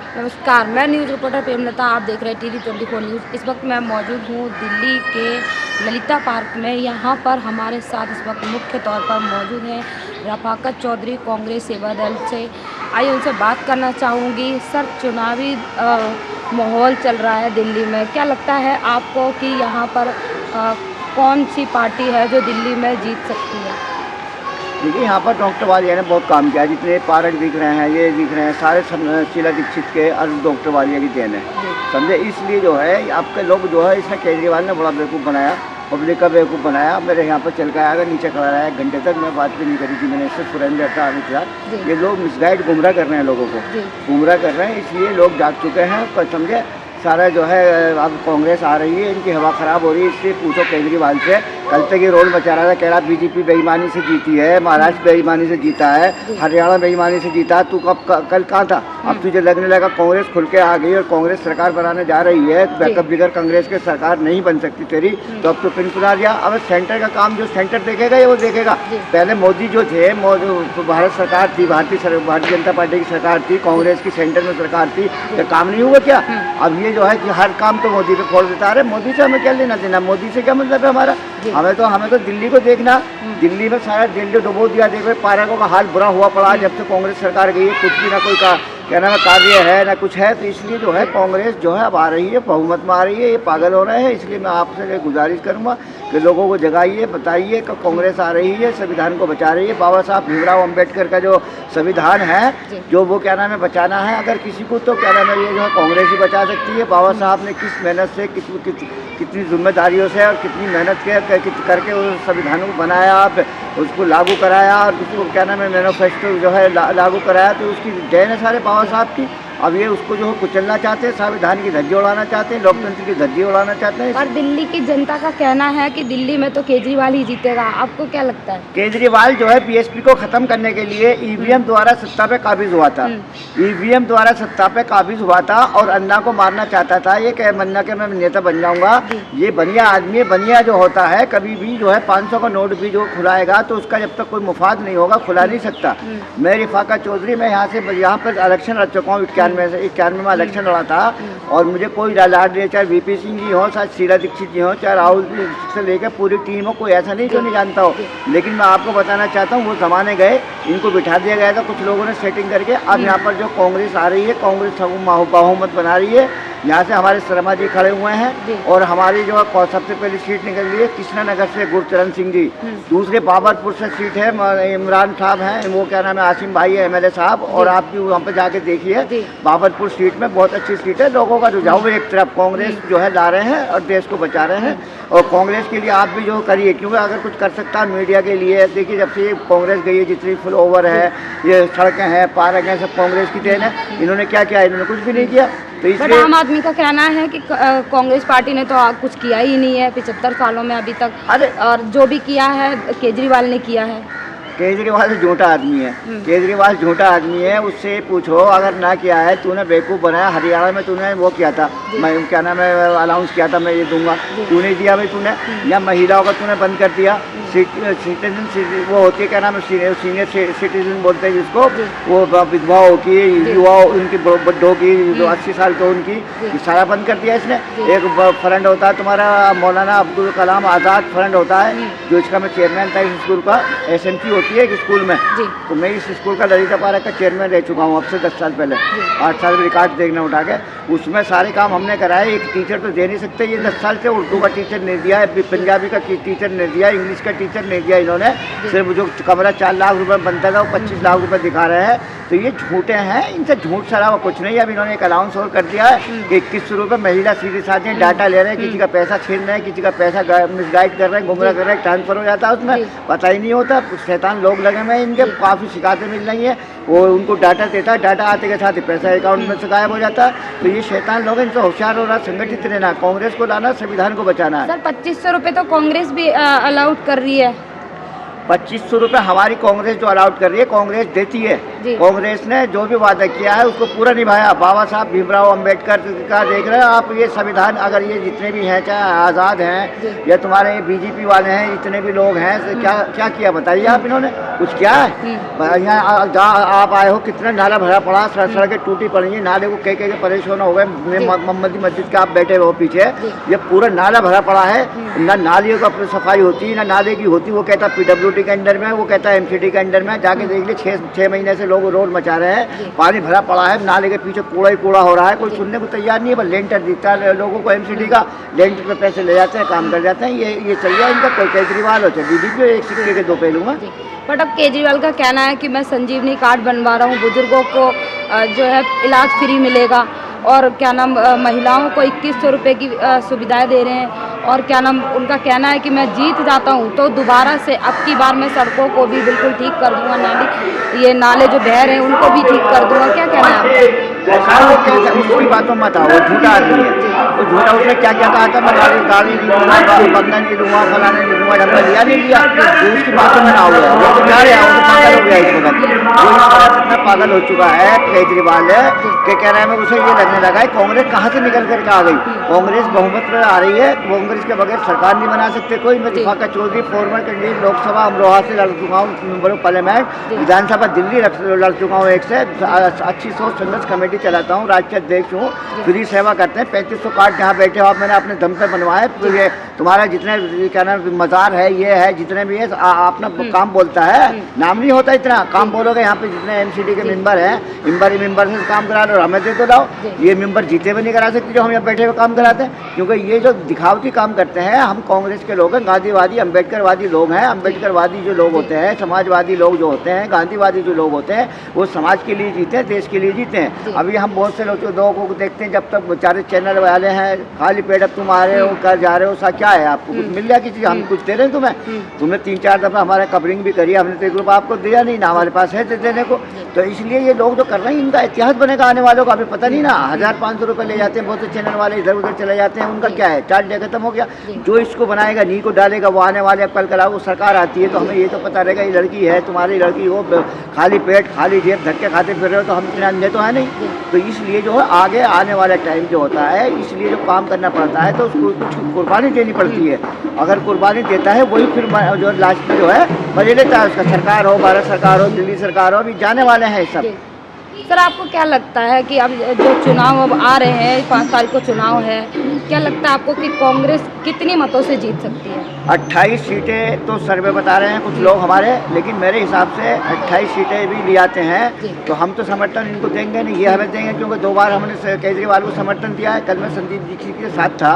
नमस्कार, मैं news reporter Premlata. आप देख रहे हैं टीवी 24 न्यूज़। इस वक्त मैं मौजूद हूँ दिल्ली के ललिता पार्क में। यहाँ पर हमारे साथ इस वक्त मुख्य तौर पर मौजूद हैं रफाकत चौधरी, कांग्रेस सेवा दल से। आइए उनसे बात करना चाहूँगी। सर, चुनावी माहौल चल रहा है दिल्ली में, क्या लगता है आपको कि यहाँ पर कौन सी पार्टी है जो दिल्ली में जीत सकती है? देखिए, यहाँ पर डॉक्टर वालिया ने बहुत काम किया है। जितने पार्क दिख रहे हैं, ये दिख रहे हैं, सारे शीला दीक्षित के और डॉक्टर वालिया की देन है, समझे। इसलिए जो है आपके लोग जो है, इसमें केजरीवाल ने बड़ा बेवकूफ़ बनाया, पब्लिक का बेवकूफ़ बनाया। मेरे यहाँ पर चल कर आया, नहीं खड़ा रहा 1 घंटे तक, मैं बात भी नहीं करी थी। मैंने इससे सुरेंद्र था आने के साथ। ये लोग मिसगाइड गुमराह कर रहे हैं, लोगों को गुमराह कर रहे हैं। इसलिए लोग जाग चुके हैं, पर समझे सारा जो है अब कांग्रेस आ रही है, इनकी हवा ख़राब हो रही है। इसलिए पूछो केजरीवाल से। कल तक ये रोल मचा रहा था, कह रहा बीजेपी बेईमानी से जीती है, महाराष्ट्र बेईमानी से जीता है, हरियाणा बेईमानी से जीता। तू कल कहाँ था? अब तुझे लगने लगा कांग्रेस खुल के आ गई और कांग्रेस सरकार बनाने जा रही है। बैकअप बिगर कांग्रेस के सरकार नहीं बन सकती तेरी, तो अब तो पिन पुना दिया। अब सेंटर का काम जो सेंटर देखेगा ये वो देखेगा। पहले मोदी जो थे, भारत सरकार थी, भारतीय जनता पार्टी की सरकार थी, कांग्रेस की सेंटर में सरकार थी, तो काम नहीं हुआ क्या? अब ये जो है कि हर काम तो मोदी पे फोड़ देता है। मोदी से हमें क्या लेना देना? मोदी से क्या मतलब है हमारा? हमें तो दिल्ली को देखना। दिल्ली में सारा दिल्ली डुबो दिया। देखो पार्कों का हाल बुरा हुआ पड़ा जब से कांग्रेस सरकार गई है। कुछ भी ना कोई क्या नाम है कार्य है ना कुछ है। तो इसलिए जो है कांग्रेस जो है अब आ रही है, बहुमत में आ रही है। ये पागल हो रहे हैं। इसलिए मैं आपसे गुजारिश करूँगा कि लोगों को जगाइए, बताइए कि कांग्रेस आ रही है, संविधान को बचा रही है। बाबा साहब भीमराव अम्बेडकर का जो संविधान है, जो वो क्या नाम है बचाना है अगर किसी को, तो क्या नाम है ये जो है कांग्रेस ही बचा सकती है। बाबा साहब ने किस मेहनत से, कितनी जिम्मेदारियों से और कितनी मेहनत करके उस संविधान को बनाया, उसको लागू कराया और उसको क्या नाम है मैनिफेस्टो जो है लागू कराया। तो उसकी देन है सारे बाबा साहब की। अब ये उसको जो है कुचलना चाहते हैं, संविधान की धज्जी उड़ाना चाहते हैं, लोकतंत्र की धज्जी उड़ाना चाहते हैं। पर दिल्ली की जनता का कहना है कि दिल्ली में तो केजरीवाल ही जीतेगा। आपको क्या लगता है? केजरीवाल जो है बीएसपी को खत्म करने के लिए ईवीएम द्वारा सत्ता पे काबिज हुआ था। ईवीएम द्वारा सत्ता पे काबिज हुआ था और अन्ना को मारना चाहता था। ये कह मन्ना के मैं नेता बन जाऊंगा। ये बनिया आदमी, बनिया जो होता है कभी भी जो है 500 का नोट भी जो खुलाएगा तो उसका जब तक कोई मुफाद नहीं होगा खुला नहीं सकता। मैं रफाकत चौधरी, मैं यहाँ पर इलेक्शन लड़ चुका हूँ। 91 में इलेक्शन लड़ा था और मुझे कोई लाड नहीं, चाहे वीपी सिंह जी हो, चाहे शीला दीक्षित जी हो, चाहे राहुल से लेकर पूरी टीम हो, कोई ऐसा नहीं जो नहीं जानता हो। लेकिन मैं आपको बताना चाहता हूँ वो ज़माने गए, इनको बिठा दिया गया था कुछ लोगों ने सेटिंग करके। अब यहाँ पर जो कांग्रेस आ रही है, कांग्रेस बहुमत बना रही है। यहाँ से हमारे शर्मा जी खड़े हुए हैं और हमारी जो है सबसे पहली सीट निकल रही है कृष्णानगर से गुरचरण सिंह जी। दूसरे बाबरपुर से सीट है, इमरान साहब हैं, वो क्या नाम है आसिम भाई है एमएलए साहब। और आप भी वहाँ पे जाके देखिए, बाबरपुर सीट में बहुत अच्छी सीट है। लोगों का रुझाव एक तरफ कांग्रेस जो है ला रहे हैं और देश को बचा रहे हैं। और कांग्रेस के लिए आप भी जो करिए, क्योंकि अगर कुछ कर सकता है मीडिया के लिए। देखिए जब से कांग्रेस गई है, जितनी फ्लाईओवर है, ये सड़कें हैं, पार्क हैं, सब कांग्रेस की देन है। इन्होंने क्या किया? इन्होंने कुछ भी नहीं किया। तो इसलिए आम आदमी का कहना है कि कांग्रेस पार्टी ने तो कुछ किया ही नहीं है 75 सालों में अभी तक। और जो भी किया है केजरीवाल ने किया है। केजरीवाल झूठा आदमी है। केजरीवाल झूठा आदमी है। उससे पूछो अगर ना किया है, तूने बेवकूफ़ बनाया। हरियाणा में तूने वो किया था, मैं क्या नाम है अनाउंस किया था मैं ये दूंगा, तूने दिया भाई तूने। या महिलाओं का तूने बंद कर दिया। सिटीजन वो होती है क्या नाम है सीनियर सिटीजन बोलते हैं जिसको, वो विधवाओं की, युवाओं उनकी, बुढ़ों की जो 80 साल के उनकी, सारा बंद कर दिया इसने। एक फंड होता है तुम्हारा मौलाना अब्दुल कलाम आज़ाद फंड होता है, जो इसका मैं चेयरमैन था इस स्कूल का। SMC होती है एक स्कूल में, तो मैं इस स्कूल का ललिता पार्क का चेयरमैन रह चुका हूँ अब से 10 साल पहले। 8 साल में रिकॉर्ड देखने उठा के उसमें सारे काम हमने कराए। एक टीचर तो दे नहीं सकते ये 10 साल से। उर्दू का टीचर नहीं दिया, पंजाबी का टीचर नहीं दिया, इंग्लिश का टीचर नहीं दिया इन्होंने। सिर्फ जो कमरा 4 लाख रुपए बनता था वो 25 लाख रुपए दिखा रहे हैं। तो ये झूठे हैं, इनसे झूठ सरावा कुछ नहीं। अब इन्होंने एक अलाउंस और कर दिया है कि 2100 रुपये महिला सीधे साथ डाटा ले रहे हैं, किसी का पैसा छीन रहे हैं, किसी का पैसा मिसगाइड कर रहे हैं, गुमराह कर रहे हैं, ट्रांसफर हो जाता है उसमें, पता ही नहीं होता। शैतान लोग लगे हुए हैं इनके, काफ़ी शिकायतें मिल रही हैं। वो उनको डाटा देता है, डाटा आते के साथ ही पैसा अकाउंट में से गायब हो जाता है। तो ये शैतान लोग, इनसे होशियार हो रहा, संगठित रहना, कांग्रेस को लाना, संविधान को बचाना है। सर 2500 रुपये तो कांग्रेस भी अलाउड कर रही है। 2500 रुपये हमारी कांग्रेस जो अलाउड कर रही है, कांग्रेस देती है। जी। कांग्रेस ने जो भी वादा किया है उसको पूरा निभाया। बाबा साहब भीमराव अंबेडकर का देख रहे हैं आप, ये संविधान अगर ये जितने भी हैं, चाहे आज़ाद हैं या तुम्हारे बीजेपी वाले हैं, जितने भी लोग हैं, तो क्या क्या किया बताइए आप, इन्होंने कुछ किया है? यहाँ जहाँ आप आए हो कितना नाला भरा पड़ा, सड़कें टूटी पड़ी हैं, नाले को कह परेशान हो गए। मोहम्मदी मस्जिद के आप बैठे हो पीछे, ये पूरा नाला भरा पड़ा है, ना नालियों का सफाई होती ना नाले की होती। वो कहता PWD के अंडर में, वो कहता MCD के अंडर में। जाके देख लीजिए 6 महीने से लोग रोड मचा रहे हैं, पानी भरा पड़ा है, नाले के पीछे कूड़ा ही कूड़ा हो रहा है, कोई सुनने को तैयार नहीं है। बस लेंटर दिखता है लोगों को MCD का, लेंटर पे पैसे ले जाते हैं, काम कर जाते हैं। ये चाहिए इनका, कोई केजरीवाल हो चाहे BJP, एक सिक्के के दो पहलू हैं। बट अब केजरीवाल का कहना है कि मैं संजीवनी कार्ड बनवा रहा हूँ, बुजुर्गों को जो है इलाज फ्री मिलेगा, और क्या नाम महिलाओं को 2100 रुपये की सुविधाएं दे रहे हैं। और क्या नाम उनका कहना है कि मैं जीत जाता हूँ तो दोबारा से अब की बार मैं सड़कों को भी बिल्कुल ठीक कर दूंगा, ये नाले जो बह रहे हैं उनको भी ठीक कर दूंगा। क्या कहना है आपका? उसकी बातों मत आओ, वो झूठा आदमी है। वो झूठा, उसने क्या क्या कहा था, मैं गाड़ी नहीं लूँगा, बंधन नहीं लूँगा, फलाने नहीं लूँगा, ढंगा लिया नहीं लिया, तो उसकी बातों में ना हो गया। वो तो क्या है, वो पागल हो गया इस वक्त। वो इस वक्त इतना पागल हो चुका है केजरीवाल कि कह रहा है, मैं उसे ये लगने लगा है कांग्रेस कहाँ से निकल करके आ गई। कांग्रेस बहुमत में आ रही है, कांग्रेस के बगैर सरकार नहीं बना सकते कोई। मैं दिफाका चौधरी फॉर्मर कैंडिडेट लोकसभा अमरोहा से लड़ चुका हूँ, मेंबर ऑफ पार्लियामेंट, विधानसभा दिल्ली लड़ चुका हूँ, एक से अच्छी सोच संघर्ष कमेटी चलाता हूँ, राष्ट्रीय अध्यक्ष हूँ, फ्री सेवा करते हैं। 3500 कार्ड जहाँ बैठे हो आप, मैंने अपने दम पे बनवाए। तो ये तुम्हारा जितने क्या नाम मजार है, ये है, जितने भी है, अपना काम बोलता है, नाम नहीं होता इतना काम बोलोगे। यहाँ पे जितने MCD के मेंबर हैं, मेंबर से काम करा लो, हमें दे तो लाओ। ये मेंबर जीते भी नहीं करा सकते जो हम यहाँ बैठे हुए काम कराते हैं, क्योंकि ये जो दिखावटी काम करते हैं। हम कांग्रेस के लोग हैं, गांधीवादी अम्बेडकरवादी लोग हैं। अम्बेडकरवादी जो लोग होते हैं, समाजवादी लोग जो होते हैं, गांधीवादी जो लोग होते हैं, वो समाज के लिए जीते हैं, देश के लिए जीते हैं। अभी हम बहुत से लोगों को देखते हैं, जब तक बेचारे चैनल वाले हैं खाली पेट, अब तुम आ रहे हो, कर जा रहे हो, सा क्या है, आपको कुछ मिल गया किसी, हम कुछ दे रहे हैं तुम्हें? तुमने 3-4 दफ़ा हमारे कवरिंग भी करी, हमने तो एक रुपया आपको दिया नहीं ना, हमारे पास है देने को। तो इसलिए ये लोग जो कर रहे हैं, इनका इतिहास बनेगा आने वालों का, अभी पता नहीं ना। 1500 रुपये ले जाते हैं बहुत से चैनल वाले, इधर उधर चले जाते हैं, उनका क्या है, चार्ट डे खत्म हो गया। जो इसको बनाएगा, नी को डालेगा, वो आने वाले, अब कल कल वो सरकार आती है तो हमें ये तो पता रहेगा ये लड़की है, तुम्हारी लड़की हो, खाली पेट खाली जेब धक्के खाते फिर रहे हो, तो हम इतने अंधे तो है नहीं। तो इसलिए जो है आगे आने वाला टाइम जो होता है, इसलिए जो काम करना पड़ता है तो उसको कुछ कुर्बानी देनी पड़ती है। अगर कुर्बानी देता है वही फिर जो लास्ट में जो है मजे लेता है, उसका सरकार हो, भारत सरकार हो, दिल्ली सरकार हो, अभी जाने वाले हैं सब। सर आपको क्या लगता है कि अब जो चुनाव अब आ रहे हैं, 5 तारीख को चुनाव है, क्या लगता है आपको कि कांग्रेस कितनी मतों से जीत सकती है? 28 सीटें तो सर्वे बता रहे हैं कुछ लोग हमारे, लेकिन मेरे हिसाब से 28 सीटें भी ले आते हैं तो हम तो समर्थन इनको देंगे नहीं, ये हमें देंगे, क्योंकि 2 बार हमने केजरीवाल को समर्थन दिया है। कल मैं संदीप दीक्षित के साथ था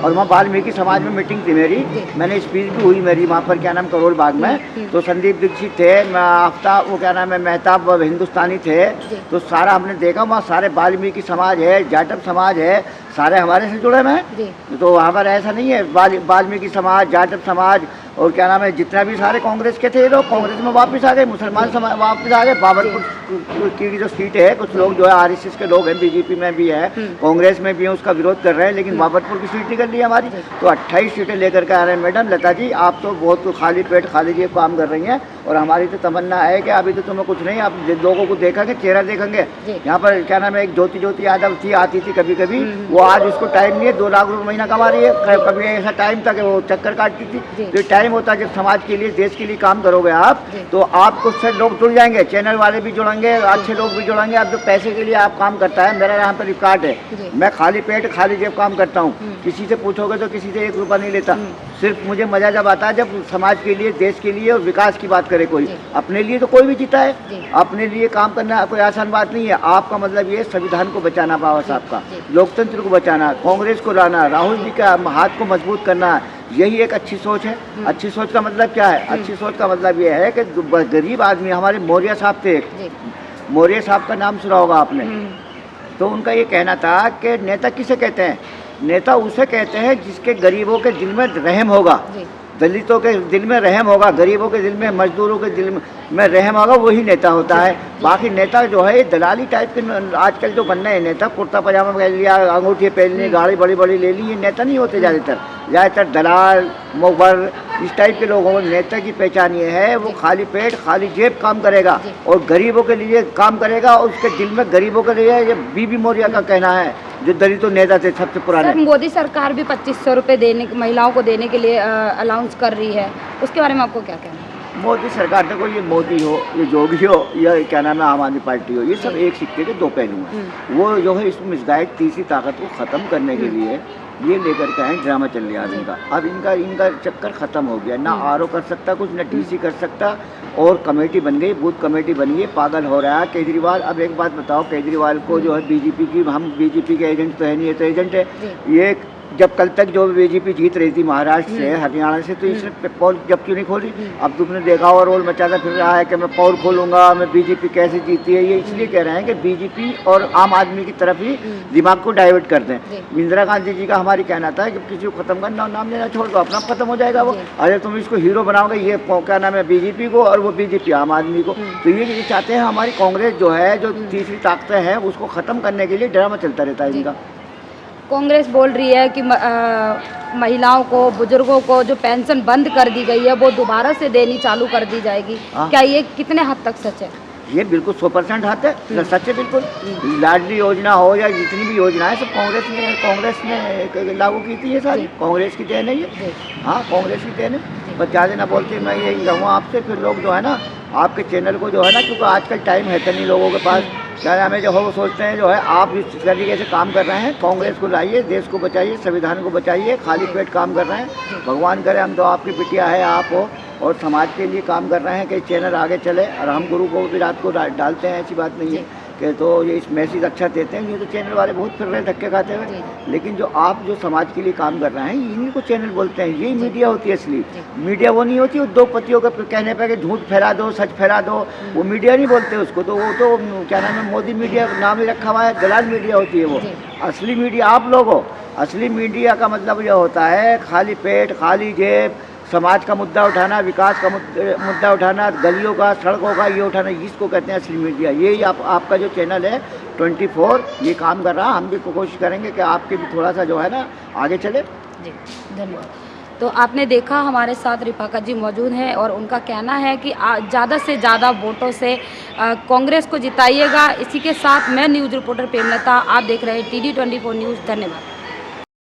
और वहाँ वाल्मीकि समाज में मीटिंग थी मेरी, मैंने स्पीच भी हुई मेरी वहाँ पर, क्या नाम, करोल बाग में। तो संदीप दीक्षित थे, आफ्ताब, वो क्या नाम है, मेहताब हिंदुस्तानी थे, तो सारा हमने देखा वहाँ सारे वाल्मीकि समाज है, जाटव समाज है, सारे हमारे से जुड़े हुए हैं। तो वहाँ पर ऐसा नहीं है, वाल्मीकि समाज, जाटव समाज और क्या नाम है, जितना भी सारे कांग्रेस के थे, ये लोग कांग्रेस में वापस आ गए, मुसलमान समाज वापस आ गए। बाबरपुर की जो सीट है, कुछ लोग जो है RSS के लोग हैं, BJP में भी है, कांग्रेस में भी है, उसका विरोध कर रहे हैं, लेकिन बाबरपुर की सीट निकल ली है हमारी। तो 28 सीटें लेकर के आ रहे हैं। मैडम लता जी, आप तो बहुत खाली पेट खाली जेब काम कर रही हैं, और हमारी तो तमन्ना है कि अभी तो तुम्हें कुछ नहीं, आप लोगों को देखेंगे, चेहरा देखेंगे। यहाँ पर क्या नाम है, एक ज्योति यादव थी, आती थी कभी कभी, वो आज उसको टाइम नहीं है, 2 लाख रुपये महीना कमा रही है। कभी ऐसा टाइम था कि वो चक्कर काटती थी। तो टाइम होता है जब समाज के लिए, देश के लिए काम करोगे आप, तो आपको से लोग जुड़ जाएंगे, चैनल वाले भी जुड़ेंगे, अच्छे लोग भी जुड़ेंगे। अब जो पैसे के लिए आप काम करता है, मेरा यहाँ पर रिकॉर्ड है, मैं खाली पेट खाली जेब काम करता हूँ, किसी से पूछोगे तो किसी से 1 रुपया नहीं लेता। सिर्फ मुझे मजा जब आता है जब समाज के लिए, देश के लिए और विकास की बात करे कोई। अपने लिए तो कोई भी जीता है, अपने लिए काम करना कोई आसान बात नहीं है। आपका मतलब ये संविधान को बचाना, बाबा साहब का लोकतंत्र को बचाना, कांग्रेस को लाना, राहुल जी का हाथ को मजबूत करना, यही एक अच्छी सोच है। अच्छी सोच का मतलब क्या है? अच्छी सोच का मतलब ये है कि गरीब आदमी, हमारे मौर्य साहब थे, मौर्य साहब का नाम सुना होगा आपने, तो उनका ये कहना था कि नेता किसे कहते हैं? नेता उसे कहते हैं जिसके गरीबों के दिल में रहम होगा। दलितों के दिल में रहम होगा, गरीबों के दिल में, मजदूरों के दिल में रहम होगा, वही नेता होता है। बाकी नेता जो है दलाली टाइप के आजकल जो बन रहे हैं नेता, कुर्ता पजामा पहन लिया, अंगूठी पहन ली, गाड़ी बड़ी बड़ी ले ली, ये नेता नहीं होते। ज़्यादातर दलाल, मोहबर, इस टाइप के लोगों में नेता की पहचान ये है, वो खाली पेट खाली जेब काम करेगा और गरीबों के लिए काम करेगा। और उसके दिल में गरीबों के लिए, ये बीबी मौर्य का कहना है, जो दलित नेता थे सबसे पुराने। सर, मोदी सरकार भी 2500 रुपये देने महिलाओं को देने के लिए अलाउंस कर रही है, उसके बारे में आपको क्या कहना है? मोदी सरकार, देखो ये मोदी हो, ये जोगी हो, या क्या नाम है आम आदमी पार्टी हो, ये सब एक सिक्के के दो पहलू हैं। वो जो है इसमें मिसगाइड तीसरी ताकत को ख़त्म करने के लिए ये लेकर के आए, ड्रामा चल रहा है इनका। अब इनका चक्कर ख़त्म हो गया, ना आरओ कर सकता कुछ, ना डीसी कर सकता, और कमेटी बन गई, बूथ कमेटी बन गई, पागल हो रहा है केजरीवाल। अब एक बात बताओ, केजरीवाल को जो है बीजेपी की, हम बीजेपी के एजेंट तो है नहीं, ये तो एजेंट है ये। जब कल तक जो बीजेपी जीत रही थी महाराष्ट्र से, हरियाणा से, तो इसने पोल जब क्यों नहीं खोली? अब तुमने देखा और रोल मचाता फिर रहा है कि मैं पोल खोलूंगा, मैं बीजेपी कैसे जीती है। ये इसलिए कह रहे हैं कि बीजेपी और आम आदमी की तरफ ही दिमाग को डाइवर्ट कर दें। इंदिरा गांधी जी का हमारी कहना था कि किसी को खत्म करना, नाम लेना छोड़ दो, अपना खत्म हो जाएगा वो। अरे तुम इसको हीरो बनाओगे, ये क्या नाम है, बीजेपी को, और वो बीजेपी आम आदमी को। तो ये चाहते हैं हमारी कांग्रेस जो है, जो तीसरी ताकतें हैं, उसको ख़त्म करने के लिए ड्रामा चलता रहता है इनका। कांग्रेस बोल रही है कि महिलाओं को, बुजुर्गों को जो पेंशन बंद कर दी गई है वो दोबारा से देनी चालू कर दी जाएगी। क्या ये कितने हद तक सच है? ये बिल्कुल 100% हद है, सच है बिल्कुल। लाडली योजना हो या जितनी भी योजना है, सब कांग्रेस ने लागू की थी। ये सारी कांग्रेस की देन है ये। हाँ, कांग्रेस की देन है। बस ज़्यादा ना बोलते, मैं यही कहूँगा आपसे, फिर लोग जो है ना आपके चैनल को जो है ना, क्योंकि आजकल टाइम है तो नहीं लोगों के पास, क्या नाम है, जो वो सोचते हैं जो है आप इस तरीके से काम कर रहे हैं। कांग्रेस को लाइए, देश को बचाइए, संविधान को बचाइए, खाली पेट काम कर रहे हैं। भगवान करे हम तो आपकी बिटिया है, आप हो, और समाज के लिए काम कर रहे हैं कि चैनल आगे चले। और हम गुरु को भी रात को डालते हैं, ऐसी बात नहीं है कि तो ये इस मैसेज अच्छा देते हैं। ये तो चैनल वाले बहुत फिर रहे धक्के खाते हुए, लेकिन जो आप जो समाज के लिए काम कर रहे हैं, इन्हीं को चैनल बोलते हैं। यही मीडिया होती है असली मीडिया। वो नहीं होती उद्योगपतियों के कहने पर कि झूठ फैला दो, सच फैला दो, वो मीडिया नहीं बोलते उसको। तो वो तो क्या नाम है, मोदी मीडिया नाम ही रखा हुआ है, दलाल मीडिया होती है वो। असली मीडिया आप लोग हो। असली मीडिया का मतलब यह होता है खाली पेट खाली जेब, समाज का मुद्दा उठाना, विकास का मुद्दा उठाना, गलियों का, सड़कों का ये उठाना, इसको कहते हैं असली मीडिया। यही आपका जो चैनल है 24 ये काम कर रहा है। हम भी कोशिश करेंगे कि आपके भी थोड़ा सा जो है ना आगे चले। जी, धन्यवाद। तो आपने देखा हमारे साथ रिफाकत जी मौजूद हैं और उनका कहना है कि ज़्यादा से ज़्यादा वोटों से कांग्रेस को जिताइएगा। इसी के साथ मैं न्यूज़ रिपोर्टर प्रेमलता, आप देख रहे हैं TD24 न्यूज़। धन्यवाद।